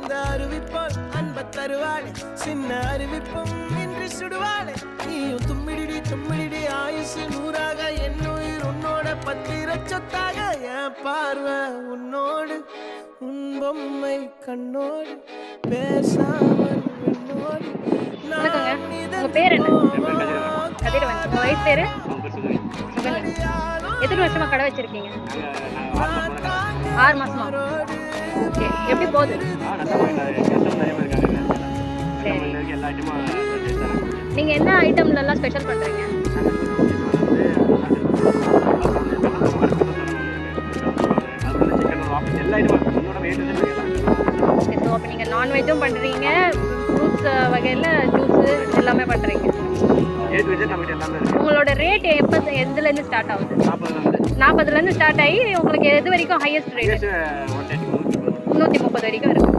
இந்த அறிவிப்போல் அன்ப தருவாளே சின்ன அறிவிப்பும் இன்று சுடுவாளே நீயும் தும்மிடி தும்மிடி ஆயுசு நூறாக என் உயிர் உன்னோட பத்திர சொத்தாக என் பார்வை உன்னோடு உன் பொம்மை கண்ணோடு பேசாமல் என்னோடு உங்க பேர் என்ன? கதிரவன். உங்க வயசு பேரு? எத்தனை வருஷமா கடை வச்சிருக்கீங்க? 6 மாசமா? ஓகே. எப்படி போகுது? நீங்க என்ன ஐட்டம்ல எல்லாம் ஸ்பெஷல் பண்றீங்க? அப்போ நீங்க நான்வெஜ்ஜும் பண்றீங்க, ஃப்ரூட்ஸ் வகையில ஜூஸ் எல்லாமே பண்றீங்க. உங்களோட ரேட் எப்போ எதுல இருந்து ஸ்டார்ட் ஆகுது? 40ல இருந்து ஸ்டார்ட் ஆகி உங்களுக்கு எது வரைக்கும் ஹையஸ்ட் ரேட்? 330 வரைக்கும் இருக்கு.